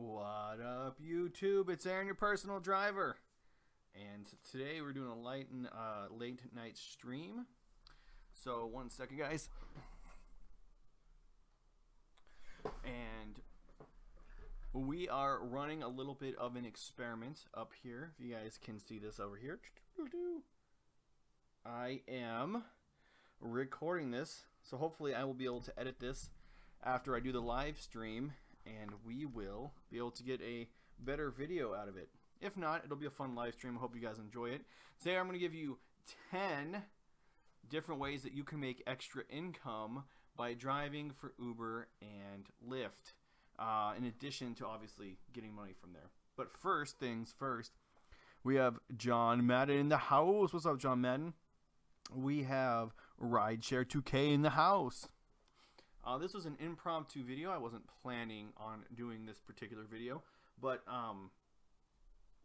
What up, YouTube? It's Aaron, your personal driver, and today we're doing a late night stream. So one second, guys, and we are running a little bit of an experiment up here. If you guys can see this over here, I am recording this, so hopefully I will be able to edit this after I do the live stream, and we will be able to get a better video out of it. If not, it'll be a fun live stream. I hope you guys enjoy it. Today I'm going to give you 10 different ways that you can make extra income by driving for Uber and Lyft, in addition to obviously getting money from there. But first things first, we have John Madden in the house. What's up, John Madden? We have Rideshare 2K in the house. This was an impromptu video. I wasn't planning on doing this particular video, but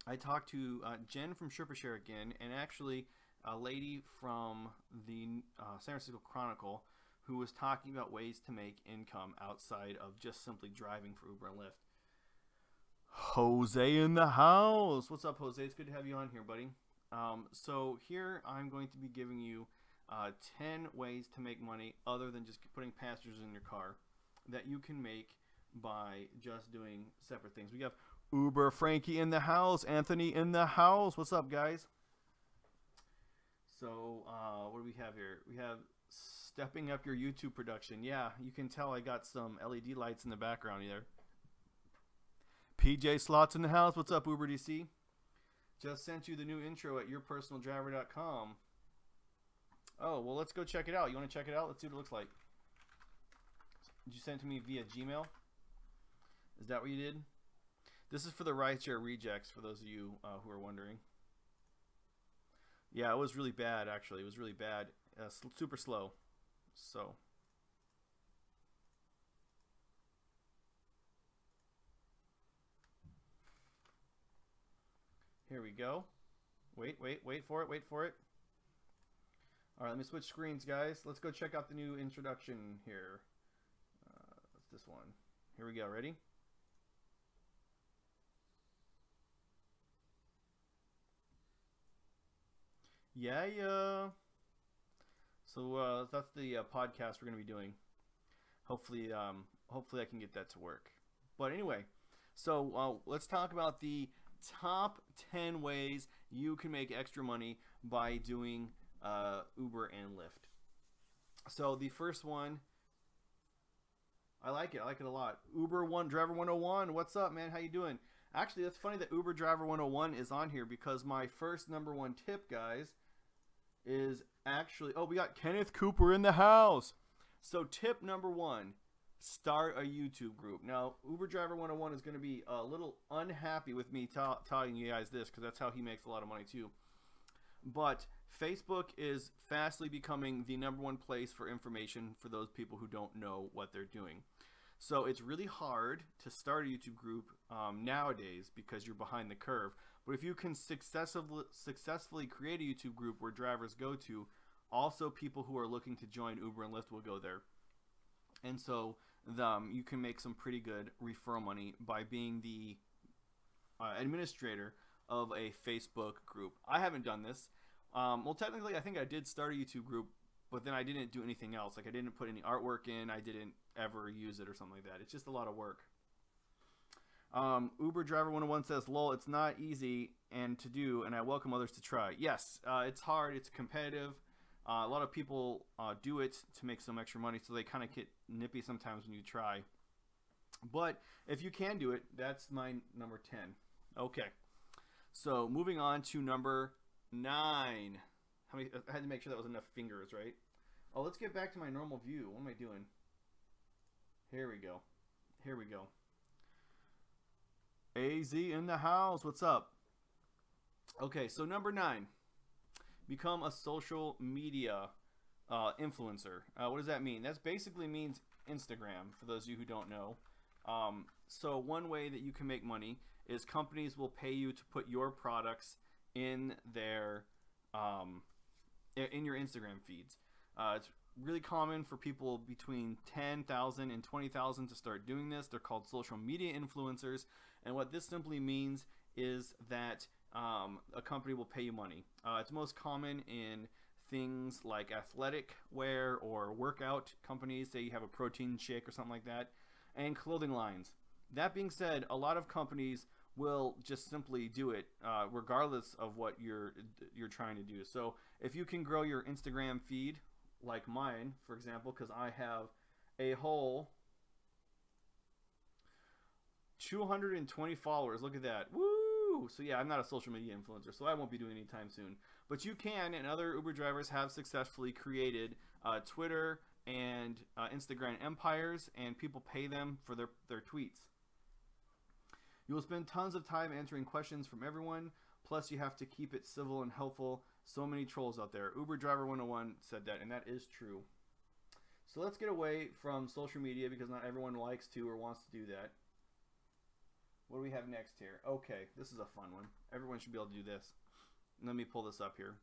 I talked to Jen from SherpaShare again, and actually a lady from the San Francisco Chronicle who was talking about ways to make income outside of just simply driving for Uber and Lyft. Jose in the house. What's up, Jose? It's good to have you on here, buddy. So here I'm going to be giving you 10 ways to make money other than just putting passengers in your car that you can make by just doing separate things. We have Uber Frankie in the house, Anthony in the house. What's up, guys? So what do we have here? We have stepping up your YouTube production. Yeah, you can tell I got some LED lights in the background here. PJ Slots in the house. What's up, Uber DC? Just sent you the new intro at yourpersonaldriver.com. Oh, well, let's go check it out. You want to check it out? Let's see what it looks like. Did you send it to me via Gmail? Is that what you did? This is for the rideshare rejects, for those of you who are wondering. Yeah, it was really bad, actually. It was really bad. Super slow. So. Here we go. Wait for it, wait for it. All right, let me switch screens, guys. Let's go check out the new introduction here. That's this one. Here we go. Ready? Yeah. So that's the podcast we're going to be doing. Hopefully I can get that to work. But anyway, so let's talk about the top 10 ways you can make extra money by doing Uber and Lyft. So the first one, I like it a lot. Uber Driver 101. What's up, man? How you doing? Actually, that's funny that Uber Driver 101 is on here, because my first #1 tip, guys, is actually, oh, we got Kenneth Cooper in the house. So tip #1, start a YouTube group. Now, Uber Driver 101 is going to be a little unhappy with me telling you guys this, because that's how he makes a lot of money too. But Facebook is fastly becoming the #1 place for information for those people who don't know what they're doing. So it's really hard to start a YouTube group nowadays because you're behind the curve. But if you can successfully create a YouTube group where drivers go to, also people who are looking to join Uber and Lyft will go there. And so you can make some pretty good referral money by being the administrator of a Facebook group. I haven't done this. Well, technically, I think I did start a YouTube group, but then I didn't do anything else. Like, I didn't put any artwork in. I didn't ever use it or something like that. It's just a lot of work. Uber Driver 101 says, lol, it's not easy and to do, and I welcome others to try. Yes, it's hard. It's competitive. A lot of people do it to make some extra money, so they kind of get nippy sometimes when you try. But if you can do it, that's my number 10. Okay. So moving on to number 9. How many? I had to make sure that was enough fingers, right? Oh, let's get back to my normal view. What am I doing? Here we go. Here we go. AZ in the house. What's up? Okay, so number 9. Become a social media influencer. What does that mean? That basically means Instagram, for those of you who don't know. So one way that you can make money is companies will pay you to put your products in their in your Instagram feeds. It's really common for people between 10,000 and 20,000 to start doing this. They're called social media influencers. And what this simply means is that a company will pay you money. It's most common in things like athletic wear or workout companies. Say you have a protein shake or something like that, and clothing lines. That being said, a lot of companies will just simply do it regardless of what you're trying to do. So if you can grow your Instagram feed like mine, for example, because I have a whole 220 followers. Look at that. Woo! So yeah, I'm not a social media influencer, so I won't be doing it anytime soon. But you can, and other Uber drivers have successfully created Twitter and Instagram empires, and people pay them for their tweets. You will spend tons of time answering questions from everyone, plus you have to keep it civil and helpful. So many trolls out there. Uber Driver 101 said that, and that is true. So let's get away from social media because not everyone likes to or wants to do that. What do we have next here? Okay, this is a fun one. Everyone should be able to do this. Let me pull this up here.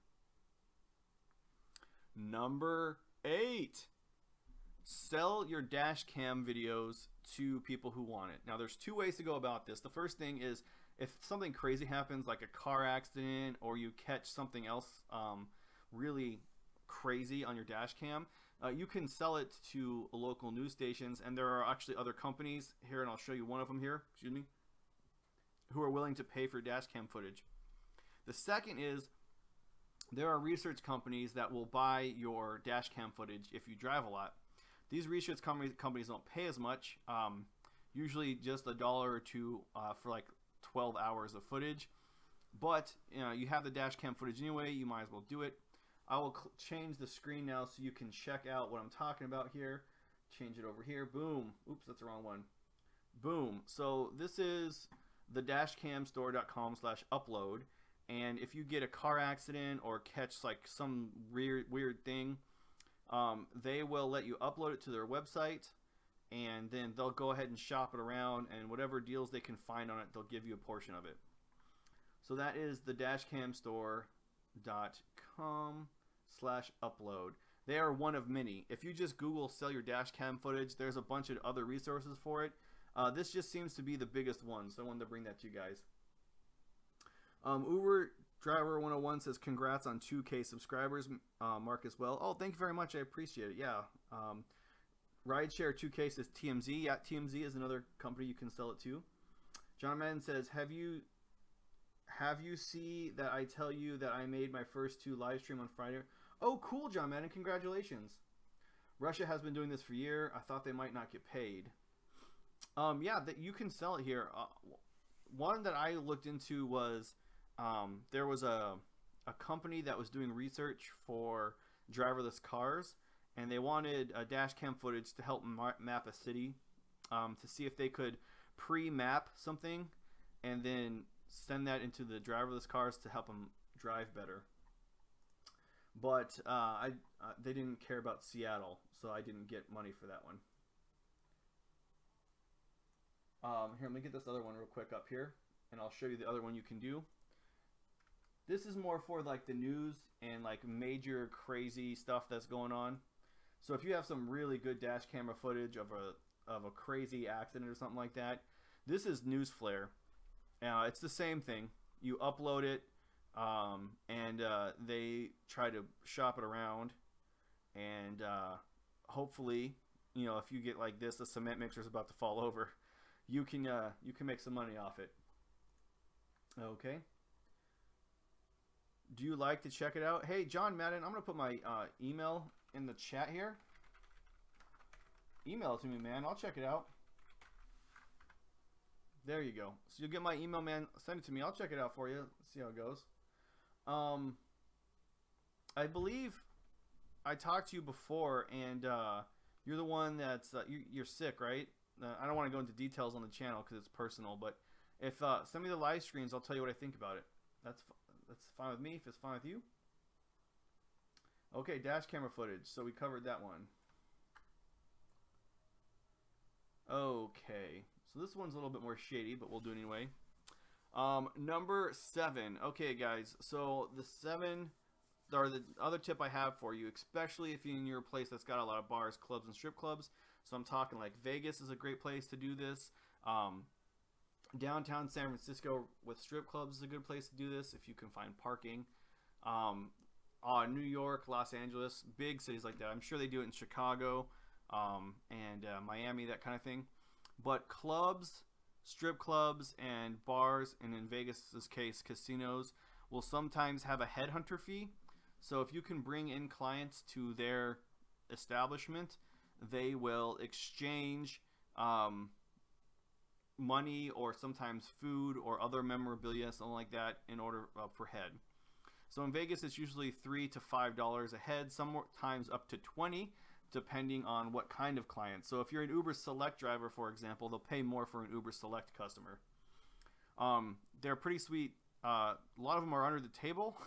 Number 8. Sell your dash cam videos to people who want it. Now there's 2 ways to go about this. The first thing is if something crazy happens like a car accident or you catch something else really crazy on your dash cam, you can sell it to local news stations, and there are actually other companies here, and I'll show you one of them here, excuse me, who are willing to pay for dash cam footage. The second is there are research companies that will buy your dash cam footage if you drive a lot. These research companies don't pay as much, usually just $1 or $2 for like 12 hours of footage. But you have the dash cam footage anyway, you might as well do it. I will change the screen now so you can check out what I'm talking about here. Change it over here. Boom. Oops, that's the wrong one. Boom. So this is the dashcamstore.com/upload. And if you get a car accident or catch like some weird thing, they will let you upload it to their website, and then they'll go ahead and shop it around, and whatever deals they can find on it, they'll give you a portion of it. So that is the dashcamstore.com/upload. They are one of many. If you just Google sell your dash cam footage, there's a bunch of other resources for it. This just seems to be the biggest one, so I wanted to bring that to you guys. Uber Driver 101 says congrats on 2K subscribers, Mark as well. Oh, thank you very much. I appreciate it. Yeah. Rideshare 2K says TMZ. Yeah, TMZ is another company you can sell it to. John Madden says, have you see that I tell you that I made my first 2 live stream on Friday? Oh, cool, John Madden. Congratulations. Russia has been doing this for a year. I thought they might not get paid. Yeah, that you can sell it here. One that I looked into was there was a company that was doing research for driverless cars, and they wanted dash cam footage to help map a city, to see if they could pre-map something and then send that into the driverless cars to help them drive better. But they didn't care about Seattle, so I didn't get money for that one. Here, let me get this other one real quick up here, and I'll show you the other one you can do. This is more for like the news and like major crazy stuff that's going on. So if you have some really good dash camera footage of a crazy accident or something like that, this is News Flare. It's the same thing. You upload it, and they try to shop it around, and hopefully, you know, if you get like this, the cement mixer is about to fall over, you can make some money off it. Okay. Do you like to check it out? Hey, John Madden, I'm going to put my email in the chat here. Email it to me, man. I'll check it out. There you go. So you'll get my email, man. Send it to me. I'll check it out for you. See how it goes. I believe I talked to you before, and you're the one that's you're sick, right? I don't want to go into details on the channel because it's personal, but if send me the live screens, I'll tell you what I think about it. That's fine with me if it's fine with you. Okay, dash camera footage. So we covered that one. Okay, so this one's a little bit more shady, but we'll do it anyway. Number 7. Okay, guys. So the or the other tip I have for you, especially if you're in your place that's got a lot of bars, clubs, and strip clubs. So I'm talking like Vegas is a great place to do this. Downtown San Francisco with strip clubs is a good place to do this if you can find parking. New York, Los Angeles, big cities like that. I'm sure they do it in Chicago and Miami, that kind of thing. But clubs, strip clubs, and bars, and in Vegas's case, casinos, will sometimes have a headhunter fee. So if you can bring in clients to their establishment, they will exchange money or sometimes food or other memorabilia, something like that, in order per head. So in Vegas, it's usually $3 to $5 a head, sometimes up to 20, depending on what kind of client. So if you're an Uber Select driver, for example, they'll pay more for an Uber Select customer. They're pretty sweet. A lot of them are under the table.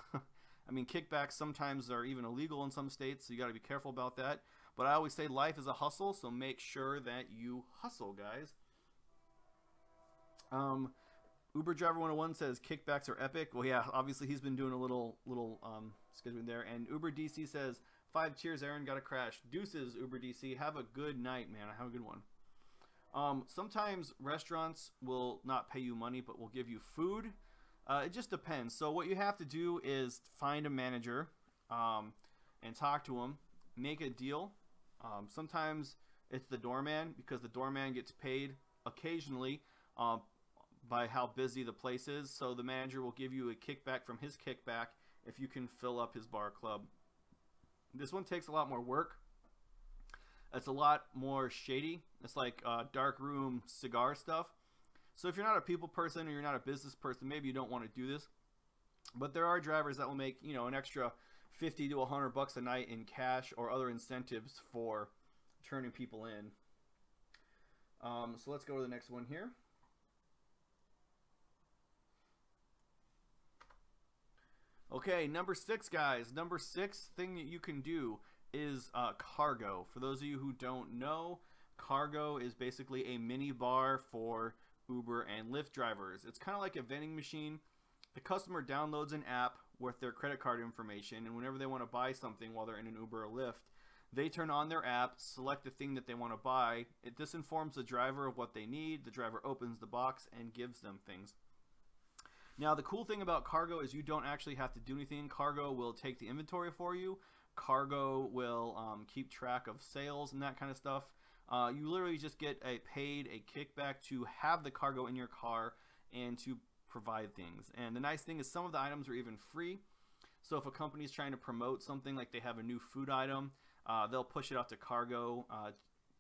I mean, kickbacks sometimes are even illegal in some states, so you got to be careful about that. But I always say life is a hustle, so make sure that you hustle, guys. Uber Driver 101 says kickbacks are epic. Well, yeah, obviously he's been doing a little scheduling there. And Uber DC says 5 cheers, Aaron. Got to crash. Deuces, Uber DC. Have a good night, man. Have a good one. Sometimes restaurants will not pay you money, but will give you food. It just depends. So what you have to do is find a manager and talk to him, make a deal. Sometimes it's the doorman, because the doorman gets paid occasionally by how busy the place is. So the manager will give you a kickback from his kickback if you can fill up his bar club. This one takes a lot more work. It's a lot more shady. It's like dark room cigar stuff. So if you're not a people person or you're not a business person, maybe you don't want to do this. But there are drivers that will make, you know, an extra 50 to 100 bucks a night in cash or other incentives for turning people in. So let's go to the next one here. Okay, number 6, guys. Number 6 thing that you can do is cargo. For those of you who don't know, cargo is basically a mini bar for Uber and Lyft drivers. It's kind of like a vending machine. The customer downloads an app with their credit card information, and whenever they want to buy something while they're in an Uber or Lyft, they turn on their app, select the thing that they want to buy. This informs the driver of what they need. The driver opens the box and gives them things. Now, the cool thing about cargo is you don't actually have to do anything. Cargo will take the inventory for you. Cargo will keep track of sales and that kind of stuff. You literally just get paid a kickback to have the cargo in your car and to provide things. And the nice thing is some of the items are even free. So if a company is trying to promote something, like they have a new food item, they'll push it out to cargo,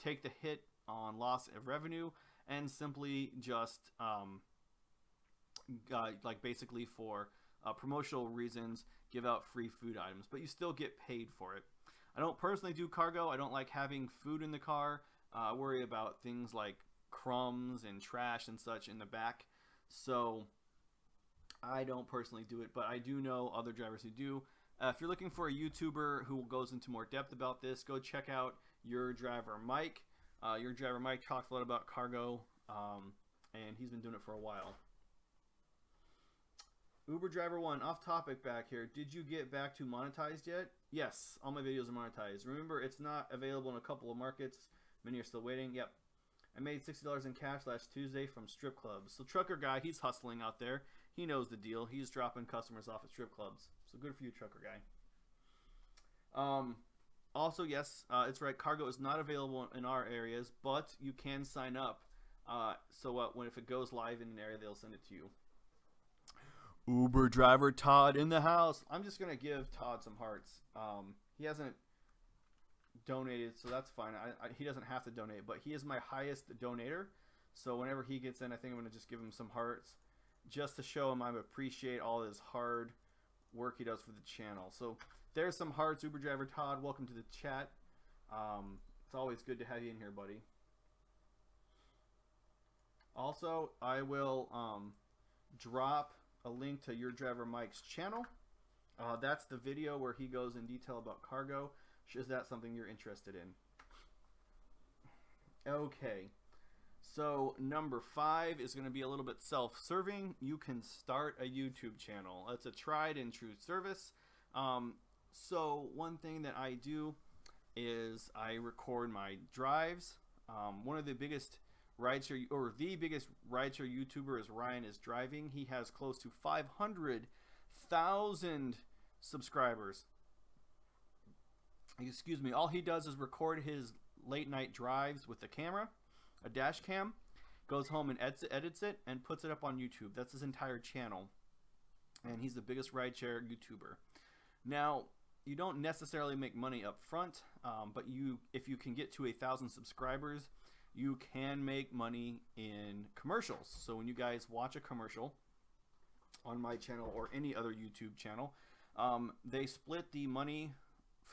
take the hit on loss of revenue, and simply just like basically for promotional reasons, give out free food items, but you still get paid for it. I don't personally do cargo. I don't like having food in the car. I worry about things like crumbs and trash and such in the back, so I don't personally do it, but I do know other drivers who do. If you're looking for a YouTuber who goes into more depth about this, go check out Your Driver Mike. Your Driver Mike talks a lot about cargo, and he's been doing it for a while. Uber Driver 1, off topic back here. Did you get back to monetized yet? Yes, all my videos are monetized. Remember, it's not available in a couple of markets. Many are still waiting. Yep. I made $60 in cash last Tuesday from strip clubs. So Trucker Guy, he's hustling out there. He knows the deal. He's dropping customers off at strip clubs. So good for you, Trucker Guy. Also, yes, it's right. Cargo is not available in our areas, but you can sign up. So if it goes live in an area, they'll send it to you. Uber driver Todd in the house. I'm just going to give Todd some hearts. He hasn't donated, so that's fine. He doesn't have to donate, but he is my highest donator. So whenever he gets in, I think I'm going to just give him some hearts just to show him I appreciate all his hard work he does for the channel. So there's some hearts. Uber driver Todd, welcome to the chat. It's always good to have you in here, buddy. Also, I will drop a link to Your Driver Mike's channel. That's the video where he goes in detail about cargo. Is that something you're interested in? Okay, so number 5 is going to be a little bit self-serving. You can start a YouTube channel. It's a tried and true service. So one thing that I do is I record my drives. One of the biggest rideshare, or the biggest rideshare YouTuber, is Ryan is Driving. He has close to 500,000 subscribers. Excuse me. All he does is record his late night drives with a camera, a dash cam, goes home and edits it and puts it up on YouTube. That's his entire channel, and he's the biggest rideshare YouTuber. Now, you don't necessarily make money up front, but if you can get to 1,000 subscribers, you can make money in commercials. So when you guys watch a commercial on my channel or any other YouTube channel, they split the money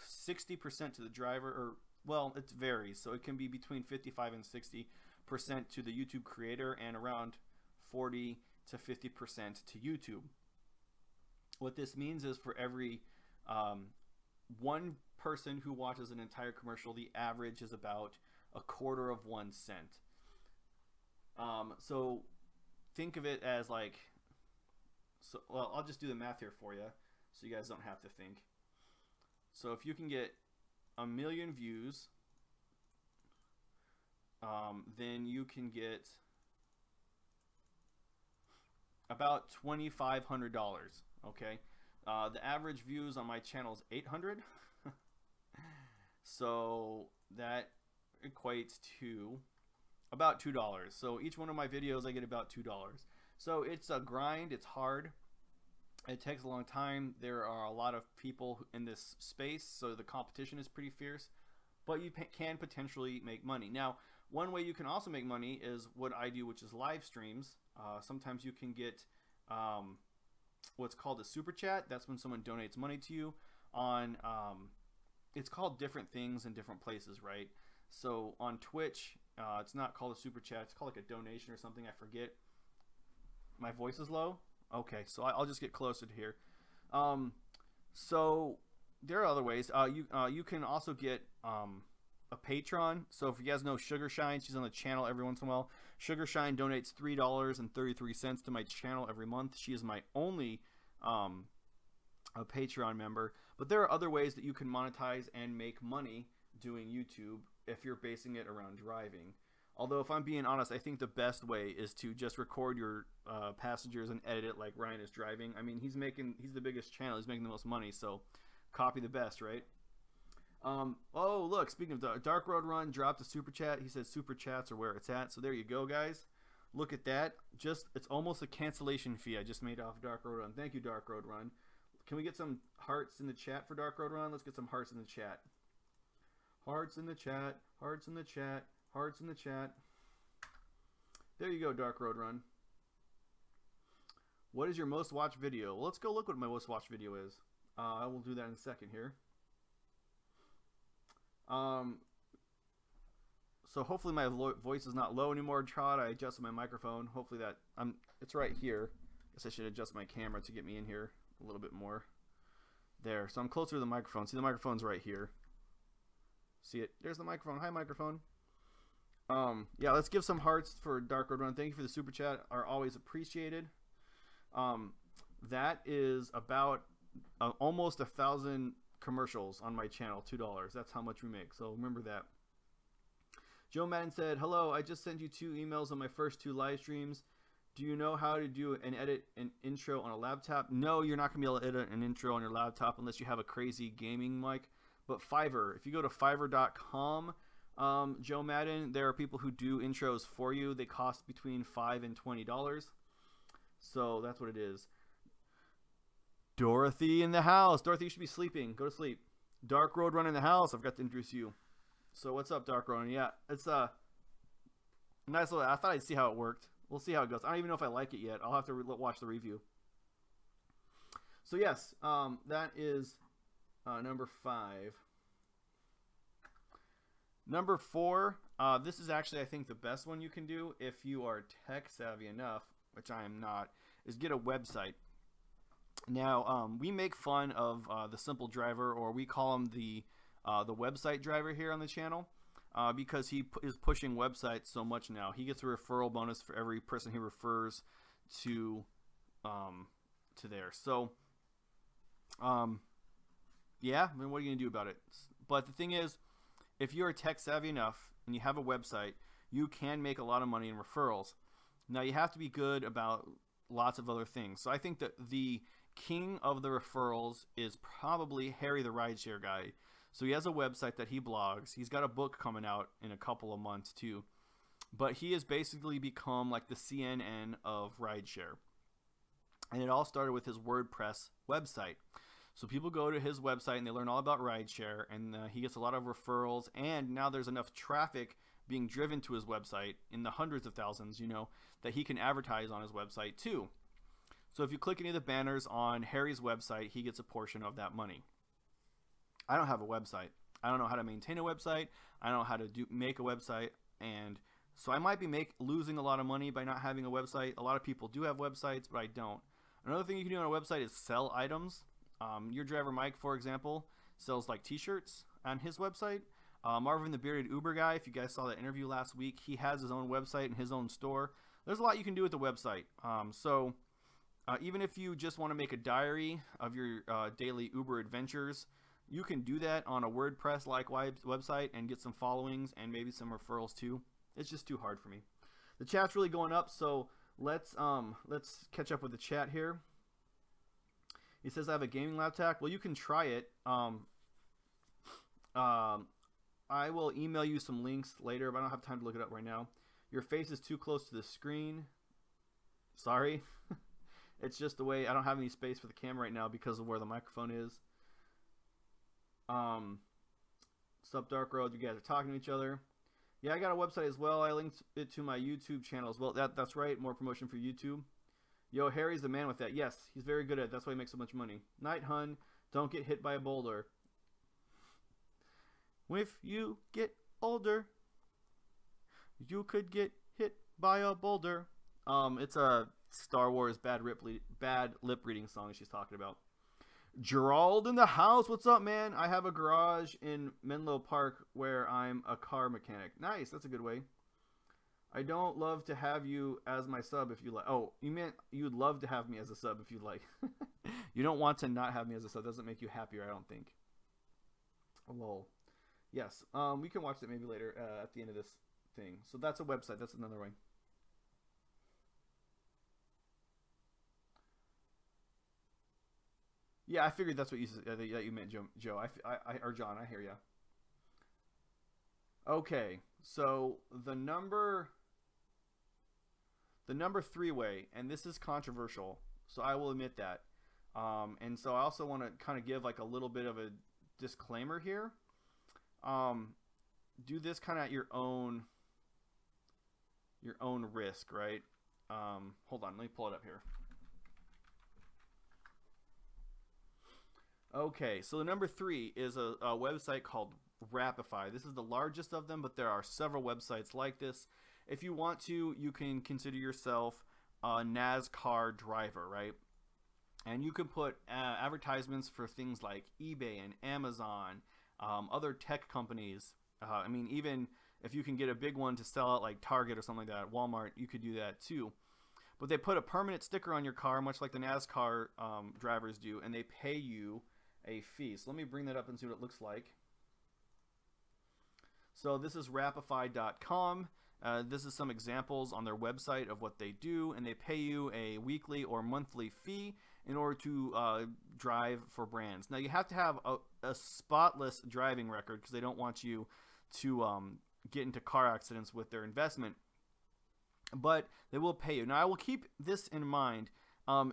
60% to the driver, or well, it varies. So it can be between 55 and 60% to the YouTube creator, and around 40 to 50% to YouTube. What this means is for every one person who watches an entire commercial, the average is about 1/4 cent. So think of it as like, well, I'll just do the math here for you so you guys don't have to think. So if you can get 1 million views, then you can get about $2,500. Okay. The average views on my channel is 800. So that equates to about $2. So each one of my videos I get about $2. So it's a grind, it's hard, it takes a long time. There are a lot of people in this space, so the competition is pretty fierce, but you can potentially make money. Now, one way you can also make money is what I do, which is live streams. Sometimes you can get what's called a super chat. That's when someone donates money to you on it's called different things in different places, right? So on Twitch, it's not called a super chat, it's called like a donation or something, I forget. My voice is low. Okay, so I'll just get closer to here. So there are other ways. You can also get a patron. So if you guys know Sugar Shine, she's on the channel every once in a while. Sugar Shine donates $3.33 to my channel every month. She is my only a Patreon member. But there are other ways that you can monetize and make money doing YouTube if you're basing it around driving. Although, if I'm being honest, I think the best way is to just record your passengers and edit it like Ryan is Driving. I mean, he's the biggest channel. He's making the most money, so copy the best, right? Oh, look, speaking of Dark Road Run, dropped a super chat. He says super chats are where it's at. So there you go, guys. Look at that. It's almost a cancellation fee I just made off Dark Road Run. Thank you, Dark Road Run. Can we get some hearts in the chat for Dark Road Run? Let's get some hearts in the chat. Hearts in the chat. Hearts in the chat. Hearts in the chat. There you go, Dark Road Run. What is your most watched video? Well, let's go look what my most watched video is. I will do that in a second here. So hopefully my voice is not low anymore, Trot. I adjusted my microphone. Hopefully that it's right here. Guess I should adjust my camera to get me in here a little bit more. There. So I'm closer to the microphone. See, the microphone's right here. See it? There's the microphone. Hi, microphone. Yeah, let's give some hearts for Dark Road Run. Thank you for the super chat. Are always appreciated. That is about almost 1,000 commercials on my channel. $2. That's how much we make. So remember that. Joe Madden said, hello, I just sent you 2 emails on my first 2 live streams. Do you know how to do and edit an intro on a laptop? No, you're not going to be able to edit an intro on your laptop unless you have a crazy gaming mic. But Fiverr, if you go to fiverr.com, Joe Madden, there are people who do intros for you. They cost between $5 and $20. So that's what it is. Dorothy in the house. Dorothy, you should be sleeping. Go to sleep. Dark Road Run in the house. I've got to introduce you. So what's up, Dark Road Run? Yeah, it's a nice little. I thought I'd see how it worked. We'll see how it goes. I don't even know if I like it yet. I'll have to watch the review. So yes, that is number 5. Number 4. This is actually, I think, the best one you can do if you are tech savvy enough, which I am not, is get a website. Now, we make fun of the simple driver, or we call him the website driver here on the channel, because he is pushing websites so much now. He gets a referral bonus for every person he refers to there. So Yeah, I mean, what are you going to do about it? But the thing is, if you're tech savvy enough and you have a website, you can make a lot of money in referrals. Now, you have to be good about lots of other things. So I think that the king of the referrals is probably Harry the rideshare guy. So he has a website that he blogs. He's got a book coming out in a couple of months too. But he has basically become like the CNN of rideshare. And it all started with his WordPress website. So people go to his website and they learn all about rideshare, and he gets a lot of referrals, and now there's enough traffic being driven to his website in the hundreds of thousands, you know, that he can advertise on his website too. So if you click any of the banners on Harry's website, he gets a portion of that money. I don't have a website. I don't know how to maintain a website. I don't know how to make a website, and so I might be losing a lot of money by not having a website. A lot of people do have websites, but I don't. Another thing you can do on a website is sell items. Your driver Mike, for example, sells like t-shirts on his website. Marvin the Bearded Uber guy, if you guys saw that interview last week, he has his own website and his own store. There's a lot you can do with the website. Even if you just want to make a diary of your daily Uber adventures, you can do that on a WordPress-like website and get some followings and maybe some referrals too. It's just too hard for me. The chat's really going up, so let's catch up with the chat here. He says, I have a gaming laptop. Well, you can try it. I will email you some links later, but I don't have time to look it up right now. Your face is too close to the screen. Sorry. It's just the way I don't have any space for the camera right now because of where the microphone is. Sup, Dark Road. You guys are talking to each other. Yeah, I got a website as well. I linked it to my YouTube channel as well. That's right. More promotion for YouTube. Yo, Harry's the man with that. Yes, he's very good at it. That's why he makes so much money. Night Hun, don't get hit by a boulder. If you get older, you could get hit by a boulder. It's a Star Wars bad lip reading song she's talking about. Gerald in the house. What's up, man? I have a garage in Menlo Park where I'm a car mechanic. Nice. That's a good way. I don't love to have you as my sub if you like. Oh, you meant you'd love to have me as a sub if you'd like. You don't want to not have me as a sub. Doesn't make you happier, I don't think. Lol. Yes. We can watch that maybe later at the end of this thing. So that's a website. That's another way. Yeah, I figured that's what you meant, Joe. Or John. I hear ya. Okay, so the number 3-way, and this is controversial, so I will admit that. And so I also want to kind of give like a little bit of a disclaimer here. Do this kind of at your own risk, right? Hold on, let me pull it up here. Okay, so the number 3 is a website called Rapify. This is the largest of them, but there are several websites like this. If you want to, you can consider yourself a NASCAR driver, right? And you can put advertisements for things like eBay and Amazon, other tech companies. I mean, even if you can get a big one to sell at like Target or something like that, Walmart, you could do that too. But they put a permanent sticker on your car, much like the NASCAR drivers do, and they pay you a fee. So let me bring that up and see what it looks like. So this is Rapify.com. This is some examples on their website of what they do, and they pay you a weekly or monthly fee in order to drive for brands. Now you have to have a spotless driving record because they don't want you to get into car accidents with their investment, but they will pay you. Now I will keep this in mind.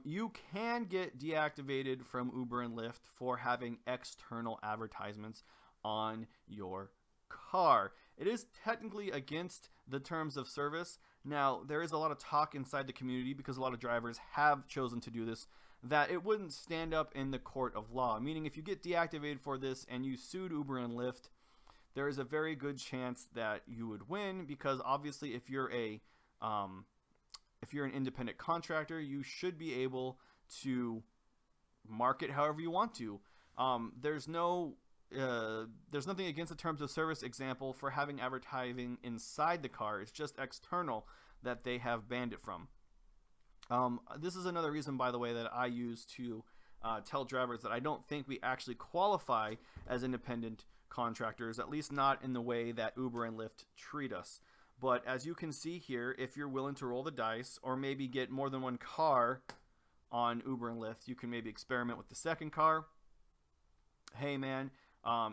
You can get deactivated from Uber and Lyft for having external advertisements on your car. It is technically against the terms of service. Now, there is a lot of talk inside the community because a lot of drivers have chosen to do this, that it wouldn't stand up in the court of law. Meaning if you get deactivated for this and you sued Uber and Lyft, there is a very good chance that you would win, because obviously if you're an independent contractor, you should be able to market however you want to. There's nothing against the terms of service example for having advertising inside the car. It's just external that they have banned it from. This is another reason, by the way, that I use to tell drivers that I don't think we actually qualify as independent contractors, at least not in the way that Uber and Lyft treat us. But as you can see here, if you're willing to roll the dice or maybe get more than one car on Uber and Lyft, you can maybe experiment with the second car. Hey man,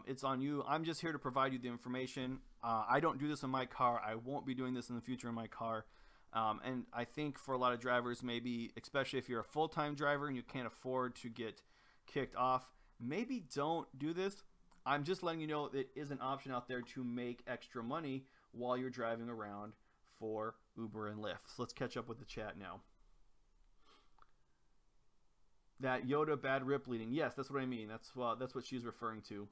it's on you. I'm just here to provide you the information. I don't do this in my car. I won't be doing this in the future in my car. And I think for a lot of drivers, maybe, especially if you're a full-time driver and you can't afford to get kicked off, maybe don't do this. I'm just letting you know it is an option out there to make extra money while you're driving around for Uber and Lyft. So let's catch up with the chat now. That Yoda bad rip leading. Yes, that's what I mean. That's what she's referring to.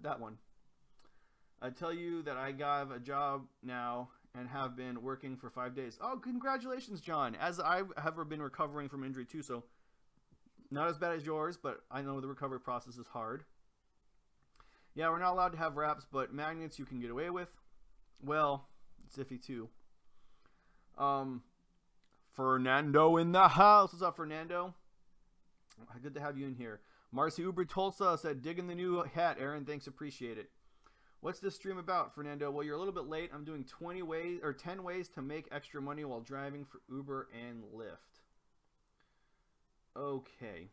That one. I tell you that I have a job now and have been working for 5 days. Oh, congratulations, John. As I have been recovering from injury too, so not as bad as yours, but I know the recovery process is hard. Yeah, we're not allowed to have wraps, but magnets you can get away with. Well, it's iffy too. Fernando in the house. What's up, Fernando? Good to have you in here. Marcy Uber Tulsa said, digging the new hat, Aaron. Thanks, appreciate it. What's this stream about, Fernando? Well, you're a little bit late. I'm doing 10 ways to make extra money while driving for Uber and Lyft. Okay.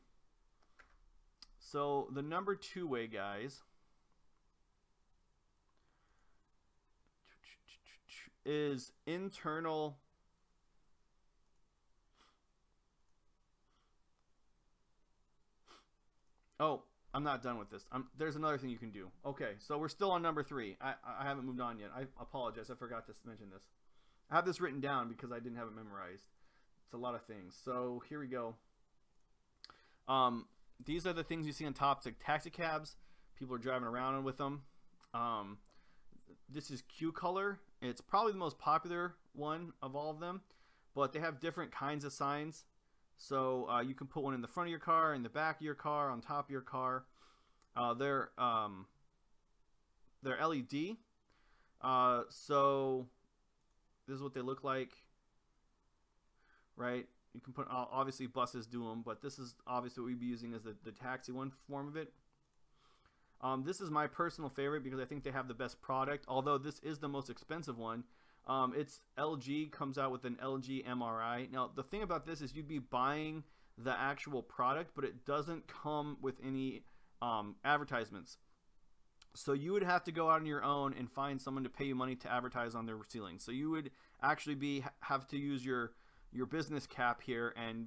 So the number 2 way, guys, is internal. Oh, I'm not done with this. There's another thing you can do. Okay, so we're still on number 3. I haven't moved on yet. I apologize. I forgot to mention this. I have this written down because I didn't have it memorized. It's a lot of things. So here we go. These are the things you see on top. It's like taxi cabs. People are driving around with them. This is Q Color. It's probably the most popular one of all of them, but they have different kinds of signs. So you can put one in the front of your car, in the back of your car, on top of your car. They're LED. So this is what they look like, right? You can put, obviously buses do them, but this is obviously what we'd be using as the taxi one form of it. This is my personal favorite because I think they have the best product, although this is the most expensive one. It's LG, comes out with an LG MRI. Now, the thing about this is you'd be buying the actual product, but it doesn't come with any advertisements. So you would have to go out on your own and find someone to pay you money to advertise on their ceiling. So you would actually have to use your business cap here and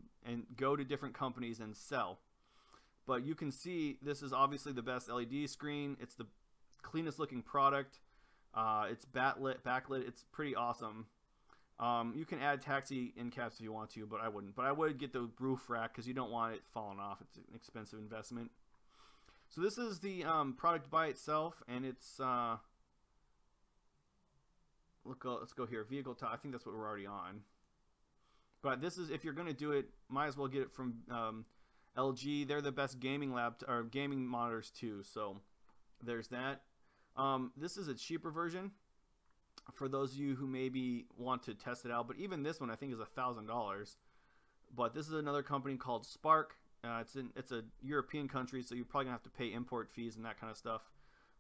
go to different companies and sell. But you can see this is obviously the best LED screen. It's the cleanest looking product. It's backlit. It's pretty awesome. You can add taxi end caps if you want to, but I wouldn't. But I would get the roof rack because you don't want it falling off. It's an expensive investment. So this is the product by itself, and it's let's go here. Vehicle top. I think that's what we're already on. But this is, if you're going to do it, might as well get it from LG. They're the best gaming gaming monitors too. So there's that. This is a cheaper version for those of you who maybe want to test it out. But even this one I think is $1,000. But this is another company called Spark. It's a European country, so you're probably gonna have to pay import fees and that kind of stuff.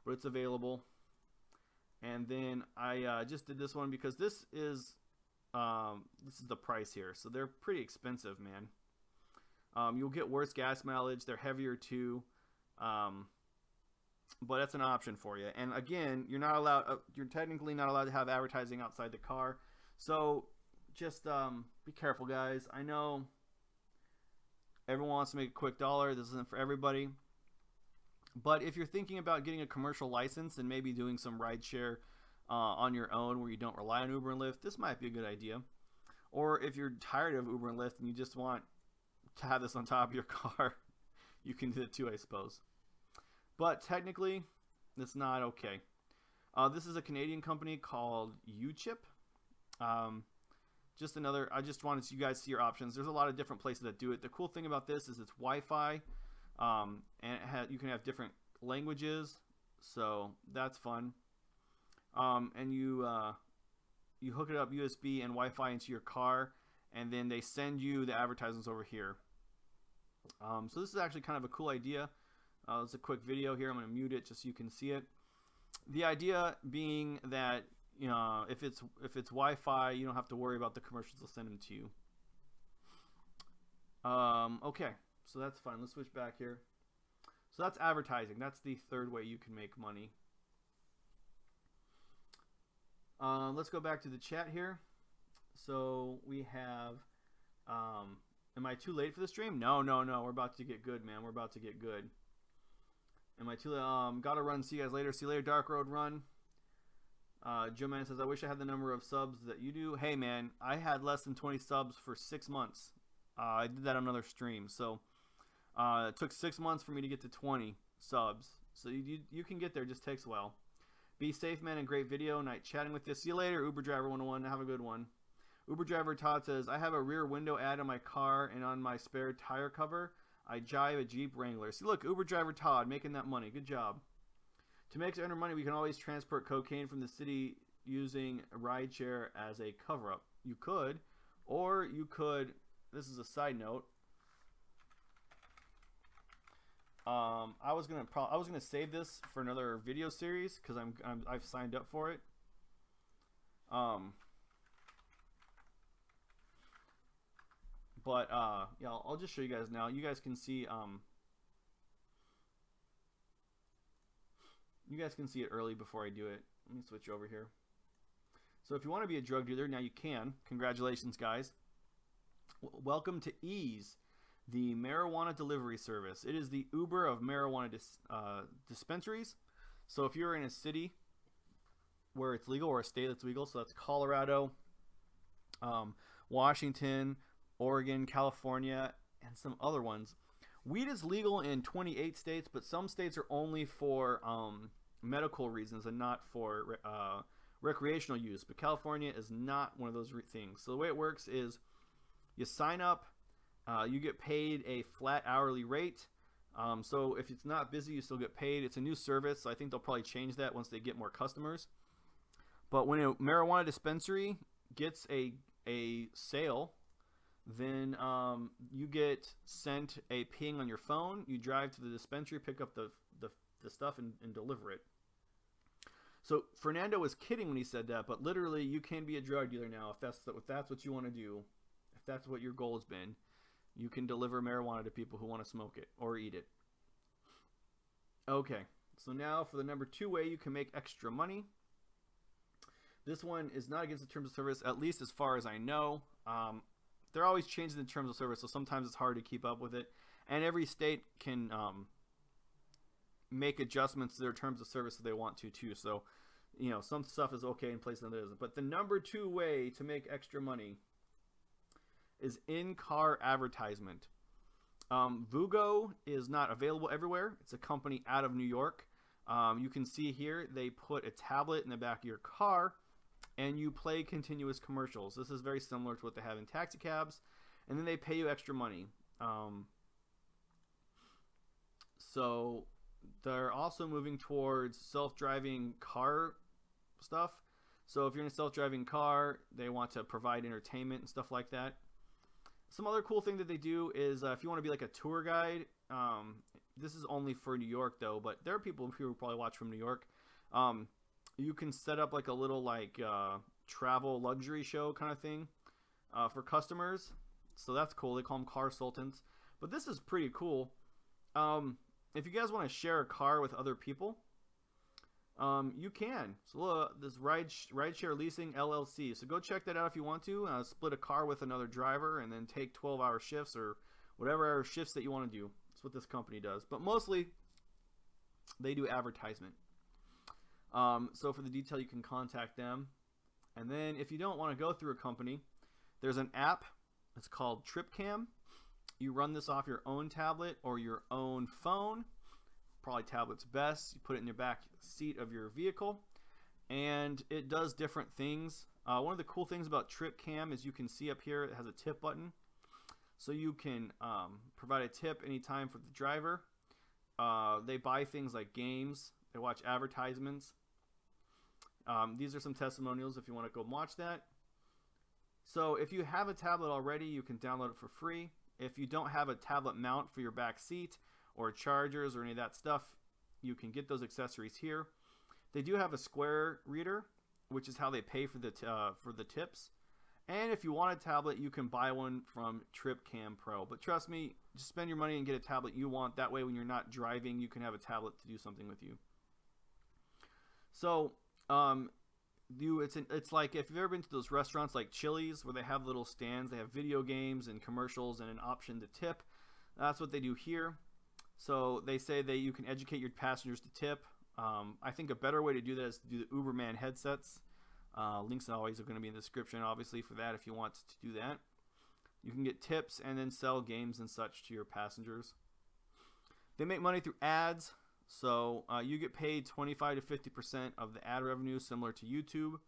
But it's available. And then I just did this one because this is the price here. So they're pretty expensive, man. You'll get worse gas mileage. They're heavier too. But that's an option for you. And again, you're not allowed. You're technically not allowed to have advertising outside the car. So just be careful, guys. I know everyone wants to make a quick dollar. This isn't for everybody. But if you're thinking about getting a commercial license and maybe doing some rideshare on your own where you don't rely on Uber and Lyft, this might be a good idea. Or if you're tired of Uber and Lyft and you just want to have this on top of your car, you can do it too, I suppose. But technically, it's not okay. This is a Canadian company called UChip. Just another, I just wanted you guys to see your options. There's a lot of different places that do it. The cool thing about this is it's Wi-Fi, and you can have different languages, so that's fun. And you hook it up USB and Wi-Fi into your car, and then they send you the advertisements over here. So this is actually kind of a cool idea. It's a quick video here. I'm going to mute it just so you can see it. The idea being that, you know, if it's Wi-Fi, you don't have to worry about the commercials. They'll send them to you. Okay, so that's fine. Let's switch back here. So that's advertising. That's the third way you can make money. Let's go back to the chat here. So we have, am I too late for the stream? No. We're about to get good, man. We're about to get good. Am I too late? Gotta run. See you guys later. See you later, Dark Road Run. Joe Man says, I wish I had the number of subs that you do. Hey, man, I had less than 20 subs for 6 months. I did that on another stream. So it took 6 months for me to get to 20 subs. So you can get there. It just takes a while. Be safe, man, and great video. Night chatting with you. See you later, Uber Driver 101. Have a good one. Uber Driver Todd says, I have a rear window ad on my car and on my spare tire cover. I drive a Jeep Wrangler. See, look, Uber Driver Todd making that money. Good job. To make extra money, we can always transport cocaine from the city using a rideshare as a cover-up. You could, or you could, this is a side note, I was gonna save this for another video series because I've signed up for it. But yeah, I'll just show you guys now. You guys can see it early before I do it. Let me switch over here. So if you want to be a drug dealer, now you can. Congratulations, guys. Welcome to Ease, the marijuana delivery service. It is the Uber of marijuana dispensaries. So if you're in a city where it's legal, or a state that's legal, so that's Colorado, Washington, Oregon, California, and some other ones. Weed is legal in 28 states, but some states are only for medical reasons and not for recreational use. But California is not one of those things. So the way it works is you sign up, you get paid a flat hourly rate. So if it's not busy, you still get paid. It's a new service, so I think they'll probably change that once they get more customers. But when a marijuana dispensary gets a sale, then you get sent a ping on your phone. You drive to the dispensary, pick up the stuff, and deliver it. So Fernando was kidding when he said that, but literally you can be a drug dealer now if that's what you want to do. If that's what your goal has been, you can deliver marijuana to people who want to smoke it or eat it. Okay, so now for the number 2 way you can make extra money. This one is not against the terms of service, at least as far as I know. They're always changing the terms of service, so sometimes it's hard to keep up with it. And every state can make adjustments to their terms of service if they want to, too. So, you know, some stuff is okay in places and others. But the number 2 way to make extra money is in-car advertisement. Vugo is not available everywhere. It's a company out of New York. You can see here they put a tablet in the back of your car, and you play continuous commercials. This is very similar to what they have in taxi cabs, and then they pay you extra money. So they're also moving towards self-driving car stuff. So if you're in a self-driving car, they want to provide entertainment and stuff like that. Some other cool thing that they do is if you want to be like a tour guide, this is only for New York though, but there are people who probably watch from New York. You can set up like a little like travel luxury show kind of thing for customers. So that's cool. They call them car sultans. But this is pretty cool. If you guys want to share a car with other people, you can. So this rideshare leasing LLC. So go check that out if you want to. Split a car with another driver and then take 12-hour shifts or whatever shifts that you want to do. That's what this company does. But mostly they do advertisement. So for the detail, you can contact them. And then if you don't want to go through a company, there's an app. It's called TripCam. You run this off your own tablet or your own phone. Probably tablet's best. You put it in your back seat of your vehicle, and it does different things. One of the cool things about TripCam is you can see up here it has a tip button. So you can provide a tip anytime for the driver. They buy things like games. They watch advertisements. These are some testimonials if you want to go watch that. So if you have a tablet already, you can download it for free. If you don't have a tablet mount for your back seat or chargers or any of that stuff, you can get those accessories here. They do have a Square reader, which is how they pay for the tips. And if you want a tablet, you can buy one from TripCam Pro. But trust me, just spend your money and get a tablet you want. That way, when you're not driving, you can have a tablet to do something with you. So, it's like if you've ever been to those restaurants like Chili's where they have little stands, they have video games and commercials and an option to tip. That's what they do here. So they say that you can educate your passengers to tip. I think a better way to do that is to do the Uberman headsets. Links always are going to be in the description, obviously, for that if you want to do that. You can get tips and then sell games and such to your passengers. They make money through ads, so you get paid 25 to 50% of the ad revenue, similar to YouTube.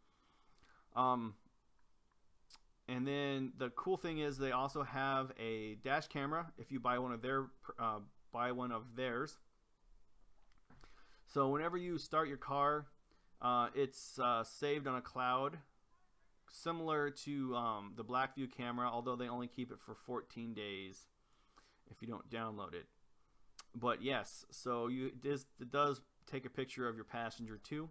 And then the cool thing is they also have a dash camera if you buy one of theirs. So whenever you start your car, it's saved on a cloud, similar to the Blackview camera, although they only keep it for 14 days if you don't download it. But yes, so it does take a picture of your passenger too.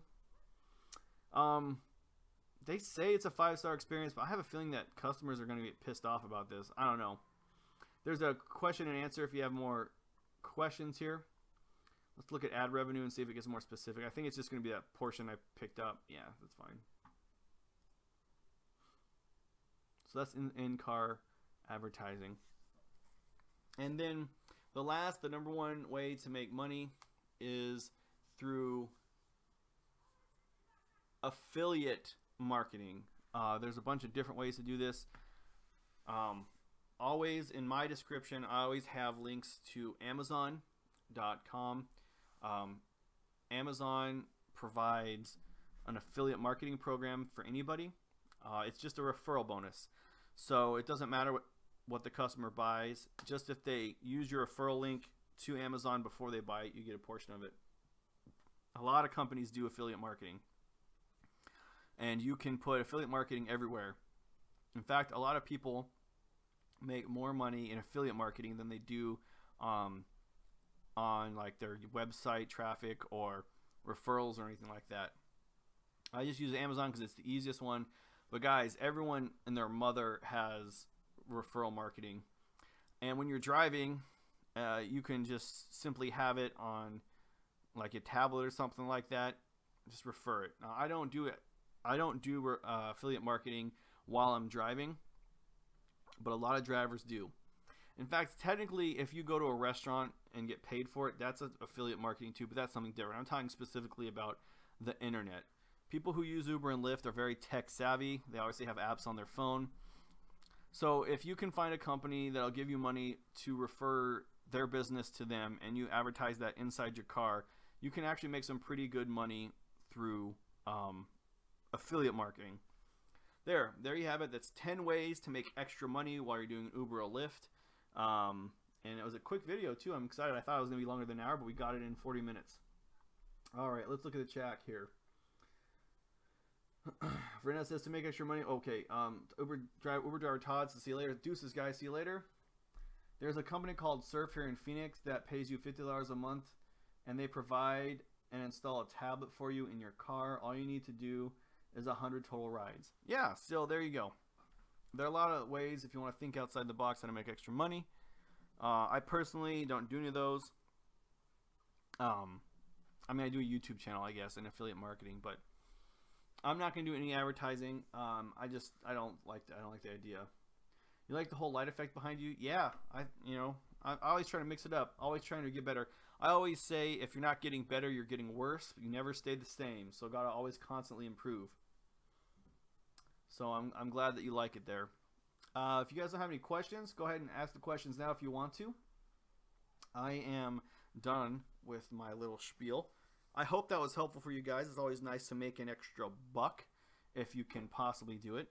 They say it's a 5-star experience, but I have a feeling that customers are going to get pissed off about this. I don't know. There's a question and answer if you have more questions here. Let's look at ad revenue and see if it gets more specific. I think it's just going to be that portion I picked up. Yeah, that's fine. So that's in-car advertising. And then the number one way to make money is through affiliate marketing. There's a bunch of different ways to do this. Always in my description, I always have links to Amazon.com. Amazon provides an affiliate marketing program for anybody. It's just a referral bonus. So it doesn't matter what the customer buys. Just if they use your referral link to Amazon before they buy it, you get a portion of it. A lot of companies do affiliate marketing. And you can put affiliate marketing everywhere. In fact, a lot of people make more money in affiliate marketing than they do on like their website traffic or referrals or anything like that. I just use Amazon because it's the easiest one. But guys, everyone and their mother has referral marketing. And when you're driving, you can just simply have it on like a tablet or something like that. Just refer it. Now, I don't do affiliate marketing while I'm driving, but a lot of drivers do. In fact, technically, if you go to a restaurant and get paid for it, that's affiliate marketing too, but that's something different. I'm talking specifically about the internet. People who use Uber and Lyft are very tech savvy. They obviously have apps on their phone. So if you can find a company that'll give you money to refer their business to them and you advertise that inside your car, you can actually make some pretty good money through affiliate marketing. There you have it. That's 10 ways to make extra money while you're doing Uber or Lyft. And it was a quick video too. I'm excited. I thought it was going to be longer than an hour, but we got it in 40 minutes. All right, let's look at the chat here. Verena says to make extra money. Okay, Uber driver Todd says, see you later. Deuces, guys, see you later. There's a company called Surf here in Phoenix that pays you $50 a month, and they provide and install a tablet for you in your car. All you need to do is 100 total rides. Yeah, still there you go. There are a lot of ways if you want to think outside the box how to make extra money. I personally don't do any of those. I mean, I do a YouTube channel, I guess, and affiliate marketing, but I'm not going to do any advertising. I don't like the idea. You like the whole light effect behind you? Yeah, I always try to mix it up. Always trying to get better. I always say if you're not getting better, you're getting worse. You never stay the same. So gotta always constantly improve. So I'm glad that you like it there. If you guys don't have any questions, go ahead and ask the questions now if you want to. I am done with my little spiel. I hope that was helpful for you guys. It's always nice to make an extra buck if you can possibly do it.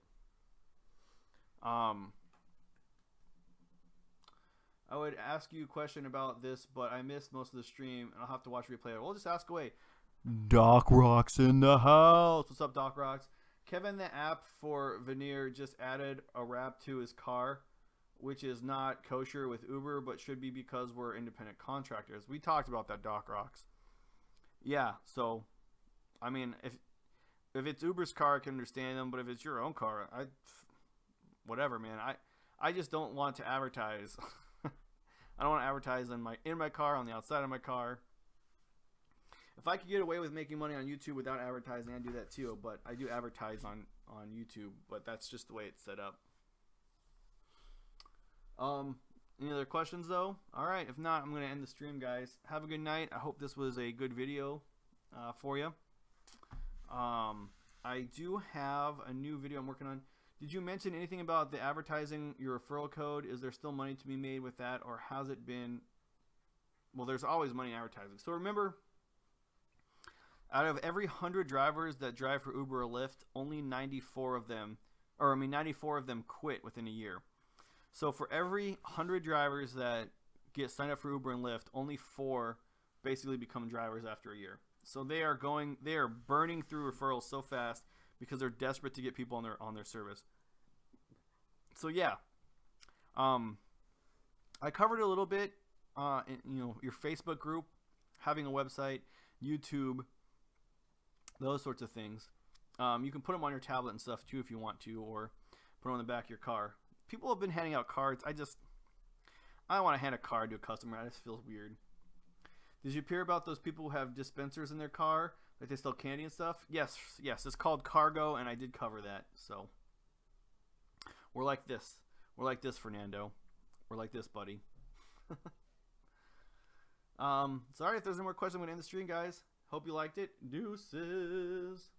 I would ask you a question about this, but I missed most of the stream, and I'll have to watch replay. We'll just ask away. Doc Rock's in the house. What's up, Doc Rocks? Kevin, the app for Veneer, just added a wrap to his car, which is not kosher with Uber, but should be because we're independent contractors. We talked about that, Doc Rocks. Yeah, so, I mean, if it's Uber's car, I can understand them, but if it's your own car, whatever, man. I just don't want to advertise. I don't want to advertise in my car, on the outside of my car. If I could get away with making money on YouTube without advertising, I'd do that too. But I do advertise on YouTube, but that's just the way it's set up. Any other questions though? All right. If not, I'm going to end the stream, guys. Have a good night. I hope this was a good video for you. I do have a new video I'm working on. Did you mention anything about the advertising your referral code? Is there still money to be made with that, or has it been? Well, there's always money in advertising. So remember, out of every 100 drivers that drive for Uber or Lyft, only 94 of them quit within a year. So for every 100 drivers that get signed up for Uber and Lyft, only 4 basically become drivers after a year. So they are burning through referrals so fast because they're desperate to get people on their service. So yeah, I covered it a little bit. Your Facebook group, having a website, YouTube, those sorts of things. You can put them on your tablet and stuff too if you want to, or put them on the back of your car. People have been handing out cards. I don't want to hand a card to a customer. It just feels weird. Did you hear about those people who have dispensers in their car, like they sell candy and stuff? Yes. It's called cargo, and I did cover that. So we're like this. We're like this, Fernando. We're like this, buddy. Sorry if there's no more questions. I'm going to end the stream, guys. Hope you liked it. Deuces.